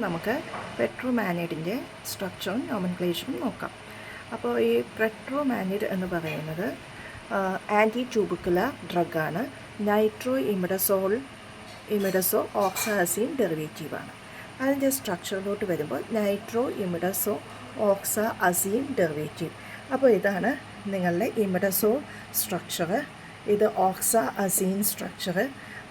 നമുക്ക് പെട്രോമാനിഡിൻ്റെ സ്ട്രക്ചറും നോമൻക്ലേച്ചറും നോക്കാം. അപ്പോൾ ഈ പെട്രോമാനിഡ് എന്ന് പറയുന്നത് ആൻറ്റി ട്യൂബിക്കുലർ ഡ്രഗാണ്. നൈട്രോ ഇമിഡസോ ഓക്സാസിൻ ഡെറിവേറ്റീവാണ്. അതിൻ്റെ സ്ട്രക്ചറിലോട്ട് വരുമ്പോൾ നൈട്രോ ഇമിഡസോ ഓക്സാ അസീൻ ഡെറിവേറ്റീവ്. അപ്പോൾ ഇതാണ് നിങ്ങളുടെ ഇമിഡസോ സ്ട്രക്ചർ, ഇത് ഓക്സാ അസീൻ സ്ട്രക്ചർ.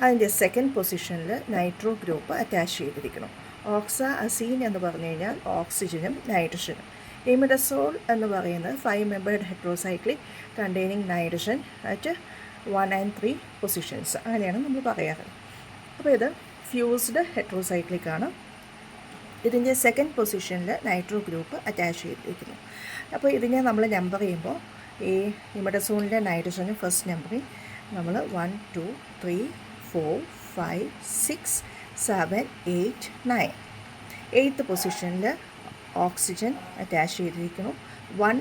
അതിൻ്റെ സെക്കൻഡ് പൊസിഷനിൽ നൈട്രോ ഗ്രൂപ്പ് അറ്റാച്ച് ചെയ്തിരിക്കണം. ഓക്സാ അസീൻ എന്ന് പറഞ്ഞു കഴിഞ്ഞാൽ ഓക്സിജനും നൈട്രജനും. ഇമിഡസോൾ എന്ന് പറയുന്നത് 5 membered heterocyclic containing nitrogen at 1 and 3 positions, അങ്ങനെയാണ് നമ്മൾ പറയാറ്. അപ്പോൾ ഇത് ഫ്യൂസ്ഡ് ഹെട്രോസൈക്ലിക് ആണ്. ഇതിൻ്റെ സെക്കൻഡ് പൊസിഷനിൽ നൈട്രോ ഗ്രൂപ്പ് അറ്റാച്ച് ചെയ്തിരിക്കുന്നു. അപ്പോൾ ഇതിനെ നമ്മൾ നമ്പർ ചെയ്യുമ്പോൾ ഈ ഇമിഡസോളിൻ്റെ നൈട്രജന് ഫസ്റ്റ് നമ്പറിങ് നമ്മൾ 1 2 3 4 5 6 7 8 9. 8th പൊസിഷനിൽ ഓക്സിജൻ അറ്റാച്ച് ചെയ്തിരിക്കുന്നു. 1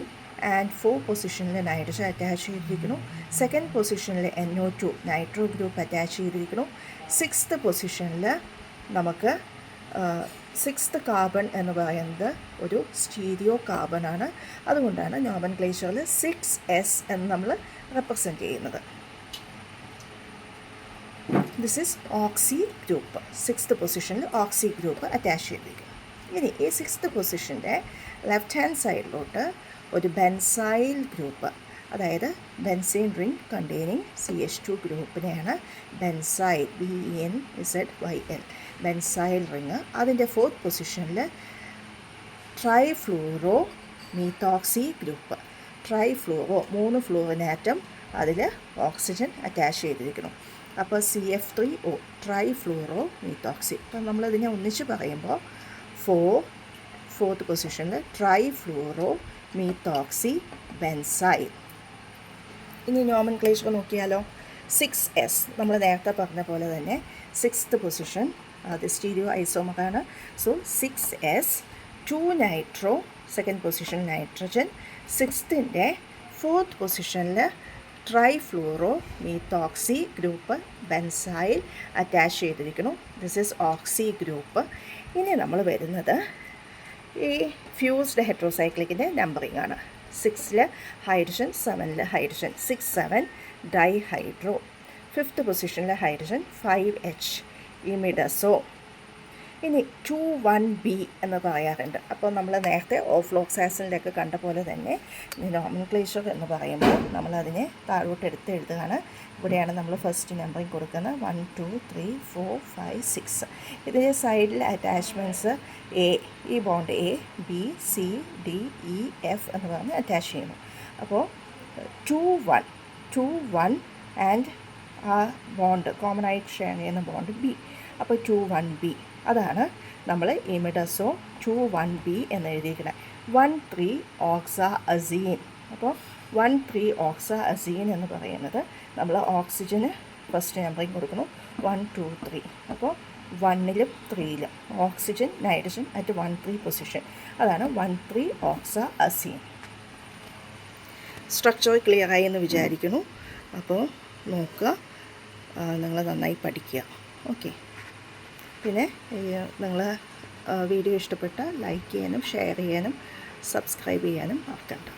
and 4 പൊസിഷനിൽ നൈട്രജൻ അറ്റാച്ച് ചെയ്തിരിക്കുന്നു. സെക്കൻഡ് പൊസിഷനിൽ NO2 നൈട്രോ ഗ്രൂപ്പ് അറ്റാച്ച് ചെയ്തിരിക്കുന്നു. 6th പൊസിഷനിൽ നമുക്ക് 6th കാർബൺ എന്ന് പറയുന്നത് ഒരു സ്റ്റീരിയോ കാർബണാണ്. അതുകൊണ്ടാണ് നോമൻക്ലേച്ചറിൽ 6s എന്ന് നമ്മൾ റെപ്രസെൻറ്റ് ചെയ്യുന്നത്. This is oxy group. 6th പൊസിഷനിൽ ഓക്സി ഗ്രൂപ്പ് അറ്റാച്ച് ചെയ്തിരിക്കുന്നു. ഇനി ഈ 6th പൊസിഷൻ്റെ ലെഫ്റ്റ് ഹാൻഡ് സൈഡിലോട്ട് ഒരു ബെൻസൈൽ ഗ്രൂപ്പ്, അതായത് ബെൻസീൻ റിംഗ് കണ്ടെയ്നിങ് CH2 ഗ്രൂപ്പിനെയാണ് ബെൻസൈൽ BENZYL ബെൻസൈൽ റിങ്. അതിൻ്റെ 4th പൊസിഷനിൽ ട്രൈഫ്ലൂറോ മീത്തോക്സി ഗ്രൂപ്പ്. ട്രൈഫ്ലൂറോ 3 ഫ്ലൂറിനാറ്റം, അതിൽ ഓക്സിജൻ അറ്റാച്ച് ചെയ്തിരിക്കുന്നു. അപ്പോൾ CF3O ട്രൈഫ്ലൂറോ മീത്തോക്സി. അപ്പം നമ്മളിതിനെ ഒന്നിച്ച് പറയുമ്പോൾ 4th പൊസിഷനിൽ ട്രൈഫ്ലൂറോ മീത്തോക്സി ബെൻസൈൽ. ഇനി നോമൻക്ലേച്ചർ നോക്കിയാലോ. 6s നമ്മൾ നേരത്തെ പറഞ്ഞ പോലെ തന്നെ 6th പൊസിഷൻ അത് സ്റ്റീരിയോ ഐസോമറാണ്. So 6s 2 nitro, second position nitrogen. 6th 4th പൊസിഷനിൽ trifluoromethoxy group benzyl attach ചെയ്തിരിക്കുന്നു. This is oxy group. ഇനി നമ്മൾ വരുന്നത് ഈ ഫ്യൂസ്ഡ് ഹെട്രോസൈക്ലിക്കിൻ്റെ നമ്പറിംഗ് ആണ്. 6ൽ ഹൈഡ്രജൻ, 7ൽ ഹൈഡ്രജൻ, 6 7 ഡൈഹൈഡ്രോ. 5th പൊസിഷനിലെ ഹൈഡ്രജൻ 5H ഇമിഡസോ. ഇനി 2,1B എന്ന് പറയാറുണ്ട്. അപ്പോൾ നമ്മൾ നേരത്തെ ഓഫ്ലോക്സാസിനിലൊക്കെ കണ്ട പോലെ തന്നെ നോമൻക്ലേച്ചർ എന്ന് പറയുമ്പോൾ നമ്മളതിനെ താഴോട്ട് എടുത്ത് എഴുതുകയാണ്. ഇവിടെയാണ് നമ്മൾ ഫസ്റ്റ് നമ്പറിങ് കൊടുക്കുന്നത്. 1 2 3 4 5 6. ഇതിൻ്റെ സൈഡിൽ അറ്റാച്ച്മെൻറ്റ്സ് ഈ ബോണ്ട് ABCDEF എന്ന് പറഞ്ഞ് അറ്റാച്ച് ചെയ്യുന്നു. അപ്പോൾ 2 1 ആൻഡ് ആ ബോണ്ട് കോമൺ ആയിട്ട് ഷെയർ ചെയ്യുന്ന ബോണ്ട് B. അപ്പോൾ 2,1B അതാണ് നമ്മൾ ഇമിഡസോ 2,1B എന്ന് എഴുതിയിരിക്കുന്നത്. 1,3 ഓക്സാ അസീൻ. അപ്പോൾ 1,3 ഓക്സാ അസീൻ എന്ന് പറയുന്നത് നമ്മൾ ഓക്സിജന് ഫസ്റ്റ് നമ്പറിങ് കൊടുക്കുന്നു 1 2 3. അപ്പോൾ 1ലും 3ലും ഓക്സിജൻ നൈട്രജൻ അറ്റ് 1 3 പൊസിഷൻ, അതാണ് 1,3 ഓക്സാ അസീൻ. സ്ട്രക്ചർ ക്ലിയർ ആയി എന്ന് വിചാരിക്കുന്നു. അപ്പോൾ നോക്കുക, നിങ്ങൾ നന്നായി പഠിക്കുക. ഓക്കെ. പിന്നെ നിങ്ങൾ വീഡിയോ ഇഷ്ടപ്പെട്ടാൽ ലൈക്ക് ചെയ്യാനും ഷെയർ ചെയ്യാനും സബ്സ്ക്രൈബ് ചെയ്യാനും മറക്കണ്ട.